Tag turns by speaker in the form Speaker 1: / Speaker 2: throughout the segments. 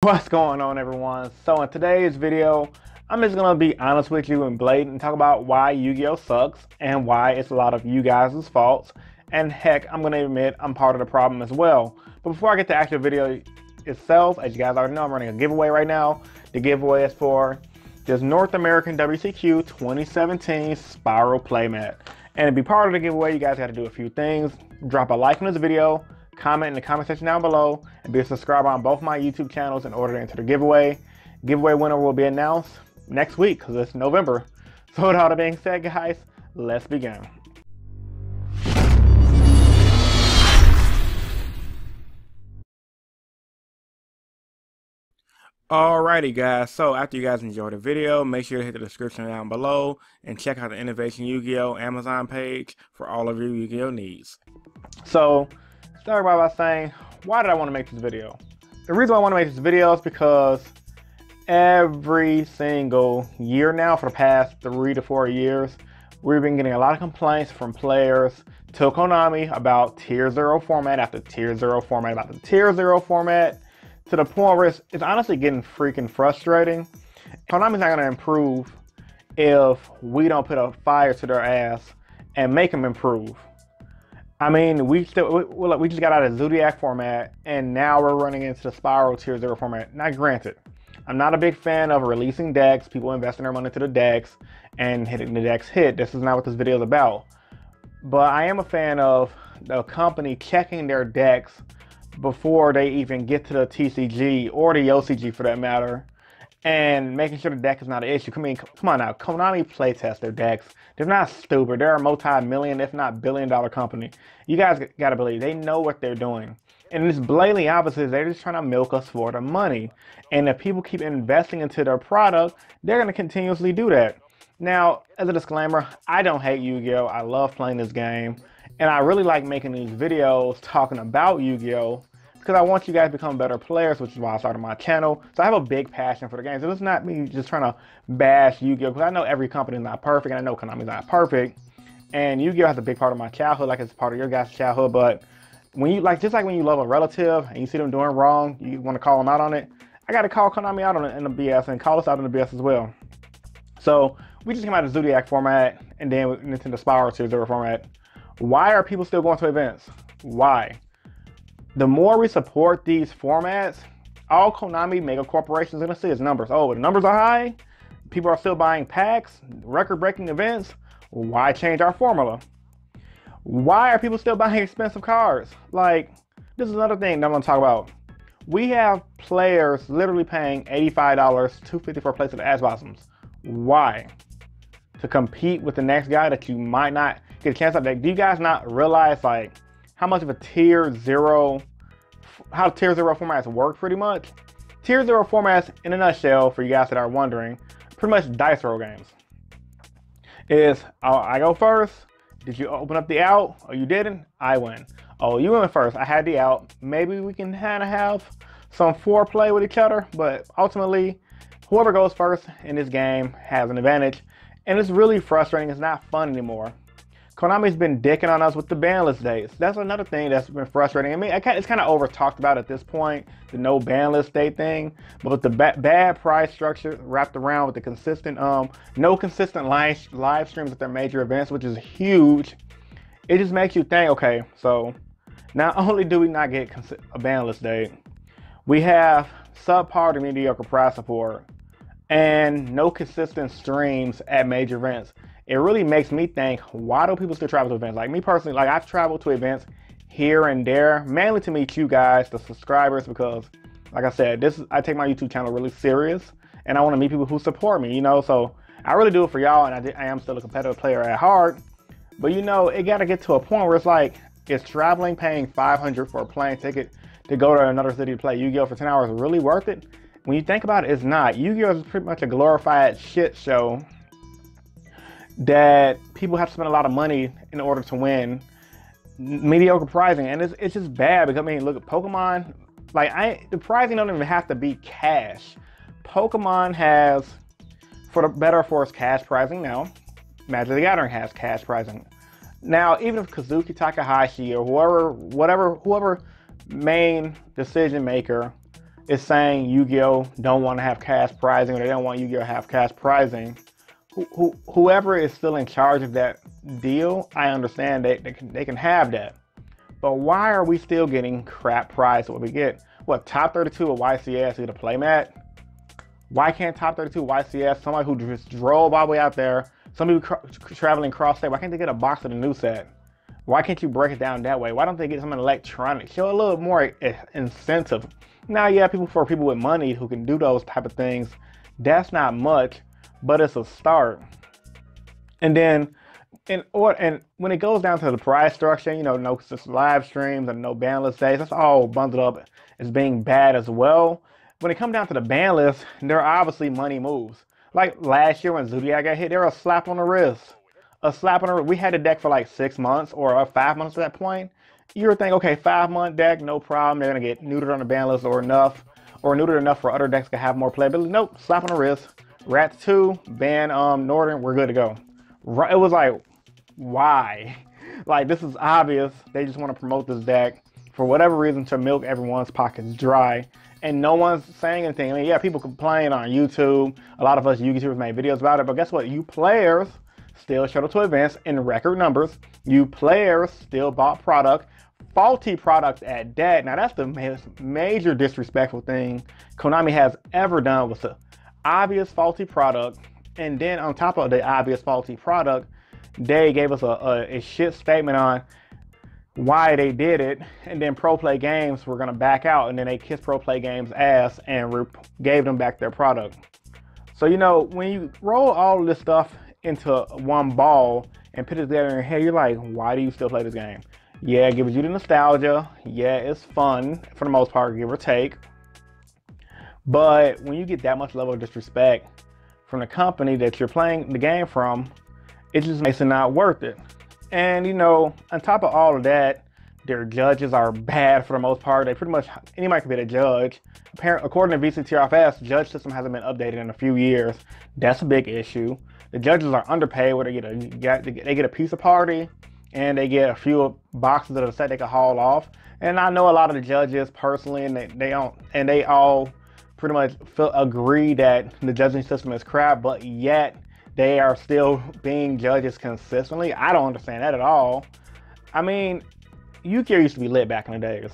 Speaker 1: What's going on, everyone? So in today's video, I'm just gonna be honest with you and blatant and talk about why Yu-Gi-Oh sucks and why it's a lot of you guys' faults. And heck, I'm gonna admit I'm part of the problem as well. But before I get to the actual video itself, as you guys already know, I'm running a giveaway right now. The giveaway is for this North American WCQ 2017 Spiral Playmat. And to be part of the giveaway, you guys gotta do a few things. Drop a like on this video, comment in the comment section down below, and be a subscriber on both my YouTube channels in order to enter the giveaway. Giveaway winner will be announced next week because it's November. So with all that being said, guys, let's begin. Alrighty guys, so after you guys enjoyed the video, make sure to hit the description down below and check out the Innovation Yu-Gi-Oh! Amazon page for all of your Yu-Gi-Oh! Needs. So, start by saying, why did I want to make this video? The reason I want to make this video is because every single year now for the past 3 to 4 years, we've been getting a lot of complaints from players to Konami about Tier 0 format after Tier 0 format after Tier 0 format, to the point where it's honestly getting freaking frustrating. Konami's not going to improve if we don't put a fire to their ass and make them improve. I mean, we just got out of Zodiac format, and now we're running into the Spiral Tier 0 format. Now, granted, I'm not a big fan of releasing decks, people investing their money into the decks, and hitting the decks hit. This is not what this video is about. But I am a fan of the company checking their decks before they even get to the TCG, or the OCG for that matter, and making sure the deck is not an issue. Come on now, Konami playtest their decks. They're not stupid. They're a multi-million, if not billion-dollar company. You guys gotta believe they know what they're doing. And it's blatantly obvious. They're just trying to milk us for the money. And if people keep investing into their product, they're gonna continuously do that. Now, as a disclaimer, I don't hate Yu-Gi-Oh! I love playing this game. And I really like making these videos talking about Yu-Gi-Oh! Because I want you guys to become better players, which is why I started my channel. So I have a big passion for the game. So it's not me just trying to bash Yu-Gi-Oh! Because I know every company is not perfect, and I know Konami's not perfect. And Yu-Gi-Oh! Has a big part of my childhood, like it's part of your guys' childhood. But when you just like when you love a relative and you see them doing wrong, you want to call them out on it. I got to call Konami out on it in the BS and call us out in the BS as well. So we just came out of Zodiac format, and then we went into the Spiral Tier 0 format. Why are people still going to events? Why? The more we support these formats, all Konami mega corporations are going to see is numbers. Oh, the numbers are high. People are still buying packs, record-breaking events. Why change our formula? Why are people still buying expensive cards? Like, this is another thing that I'm going to talk about. We have players literally paying $85, $250 for a place of the Ash Blossoms. Why? To compete with the next guy that you might not get a chance at. Do you guys not realize, like, how much of a Tier 0, how Tier 0 formats work pretty much? Tier 0 formats, in a nutshell, for you guys that are wondering, pretty much dice roll games. Is, I go first, did you open up the out, or you didn't? I win. Oh, you went first, I had the out. Maybe we can kind of have some foreplay with each other, but ultimately, whoever goes first in this game has an advantage. And it's really frustrating, it's not fun anymore. Konami's been dicking on us with the banlist dates. That's another thing that's been frustrating. I mean, it's kind of over talked about at this point, the no banlist date thing. But with the bad price structure wrapped around with the consistent, no consistent live streams at their major events, which is huge, it just makes you think, okay, so not only do we not get a banlist date, we have subpar to mediocre price support and no consistent streams at major events. It really makes me think, why do people still travel to events? Like me personally, like I've traveled to events here and there, mainly to meet you guys, the subscribers, because like I said, I take my YouTube channel really serious and I want to meet people who support me, you know? So I really do it for y'all, and I am still a competitive player at heart. But you know, it got to get to a point where it's like, is traveling, paying $500 for a plane ticket to go to another city to play Yu-Gi-Oh! For 10 hours really worth it? When you think about it, it's not. Yu-Gi-Oh! Is pretty much a glorified shit show that people have to spend a lot of money in order to win mediocre pricing, and it's just bad. Because I mean, look at Pokemon. Like the pricing don't even have to be cash. Pokemon has, for the better for its cash pricing now. Magic the Gathering has cash pricing now. Even if Kazuki Takahashi or whoever main decision maker is saying Yu-Gi-Oh don't want to have cash prizing, or they don't want Yu-Gi-Oh to have cash prizing. Whoever is still in charge of that deal, I understand they can have that. But why are we still getting crap prize? What we get? What, top 32 of YCS get a playmat? Why can't top 32 YCS, somebody who just drove all the way out there, somebody traveling cross state, why can't they get a box of the new set? Why can't you break it down that way? Why don't they get something electronic? Show a little more incentive. Now, yeah, for people with money who can do those type of things, that's not much, but it's a start. And then, and when it goes down to the price structure, you know, no live streams and no banlist days, that's all bundled up as being bad as well. When it comes down to the ban list, there are obviously money moves. Like last year when Zodiac got hit, there was a slap on the wrist. A slap on the wrist. We had the deck for like 6 months or 5 months at that point. You were thinking, okay, 5-month deck, no problem. They're gonna get neutered on the ban list or neutered enough for other decks to have more playability. Nope, slap on the wrist. Rats 2, ban Northern, we're good to go. It was like, why? Like, this is obvious. They just want to promote this deck for whatever reason to milk everyone's pockets dry. And no one's saying anything. I mean, yeah, people complain on YouTube. A lot of us YouTubers made videos about it. But guess what? You players still showed up to events in record numbers. You players still bought product. Faulty products at that. Now, that's the major disrespectful thing Konami has ever done, was the obvious faulty product. And then on top of the obvious faulty product, they gave us a shit statement on why they did it, and then Pro Play Games were gonna back out, and then they kissed Pro Play Games ass and gave them back their product. So, you know, when you roll all this stuff into one ball and put it together in your head, you're like, why do you still play this game? Yeah, it gives you the nostalgia. Yeah, it's fun for the most part, give or take. But when you get that much level of disrespect from the company that you're playing the game from, it just makes it not worth it. And, you know, on top of all of that, their judges are bad for the most part. They pretty much, anybody can be a judge. According to VCTRFS, judge system hasn't been updated in a few years. That's a big issue. The judges are underpaid, where they get a pizza party and they get a few boxes of the set they can haul off. And I know a lot of the judges personally, and they all pretty much agree that the judging system is crap, but yet they are still being judges consistently. I don't understand that at all. I mean, Yu-Gi-Oh used to be lit back in the days.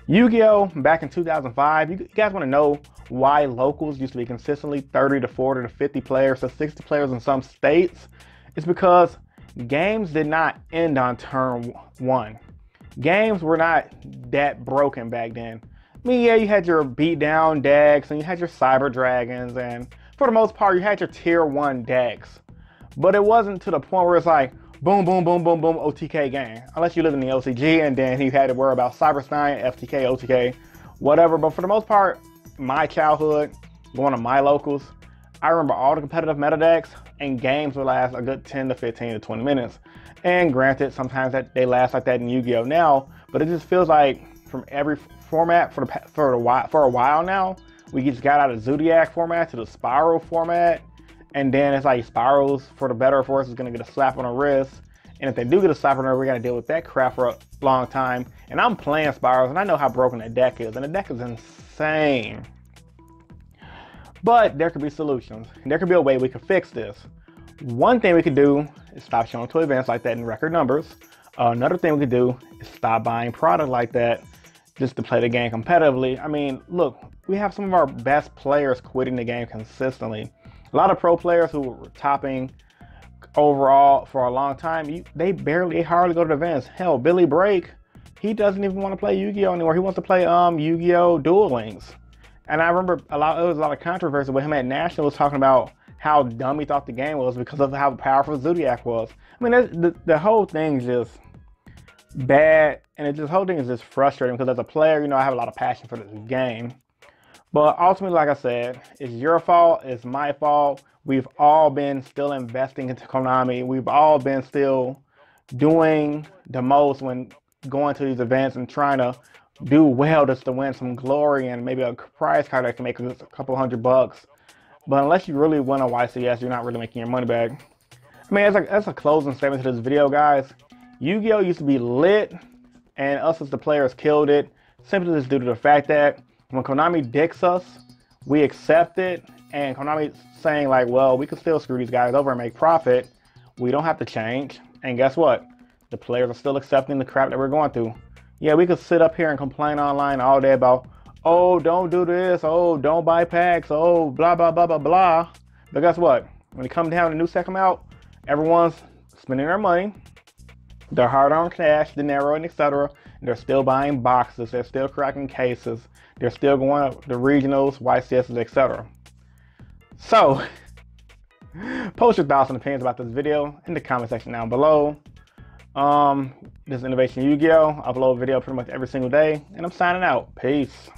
Speaker 1: Yu-Gi-Oh back in 2005, you guys want to know why locals used to be consistently 30 to 40 to 50 players to 60 players in some states? It's because games did not end on turn 1. Games were not that broken back then. I mean, yeah, you had your beatdown decks and you had your cyber dragons, and for the most part, you had your tier 1 decks. But it wasn't to the point where it's like, boom, boom, boom, boom, boom, OTK game. Unless you live in the OCG, and then you had to worry about Cyberstein, FTK, OTK, whatever. But for the most part, my childhood, going to my locals, I remember all the competitive meta decks, and games would last a good 10 to 15 to 20 minutes. And granted, sometimes that they last like that in Yu-Gi-Oh now, but it just feels like from every format for a while now, we just got out of Zodiac format to the Spiral format, and then it's like Spirals, for the better or for worse, is gonna get a slap on the wrist. And if they do get a slap on the wrist, we gotta deal with that crap for a long time. And I'm playing Spirals, and I know how broken that deck is, and the deck is insane. But there could be solutions. There could be a way we could fix this. One thing we could do is stop showing to events like that in record numbers. Another thing we could do is stop buying product like that just to play the game competitively. I mean, look, we have some of our best players quitting the game consistently. A lot of pro players who were topping overall for a long time, they hardly go to the events. Hell, Billy Break, he doesn't even want to play Yu-Gi-Oh anymore. He wants to play Yu-Gi-Oh! Duel Links. And I remember there was a lot of controversy with him at Nationals talking about how dumb he thought the game was because of how powerful Zodiac was. I mean, the whole thing's just bad, and the whole thing is just frustrating because as a player, you know, I have a lot of passion for this game. But ultimately, like I said, it's your fault, it's my fault. We've all been still investing into Konami. We've all been still doing the most when going to these events and trying to do well just to win some glory and maybe a prize card that can make a couple $100. But unless you really win a YCS, you're not really making your money back. I mean, that's a closing statement to this video, guys. Yu-Gi-Oh used to be lit, and us as the players killed it, simply just due to the fact that when Konami dicks us, we accept it, and Konami's saying like, well, we can still screw these guys over and make profit. We don't have to change. And guess what? The players are still accepting the crap that we're going through. Yeah, we could sit up here and complain online all day about, oh, don't do this, oh, don't buy packs, oh, blah, blah, blah, blah, blah. But guess what? When it comes down to new set come out, everyone's spending their money, their hard-earned cash, dinero, and etc. They're still buying boxes, they're still cracking cases, they're still going up the regionals, YCSs, etc. So, post your thoughts and opinions about this video in the comment section down below. This is Innovation Yu-Gi-Oh! I upload a video pretty much every single day, and I'm signing out. Peace.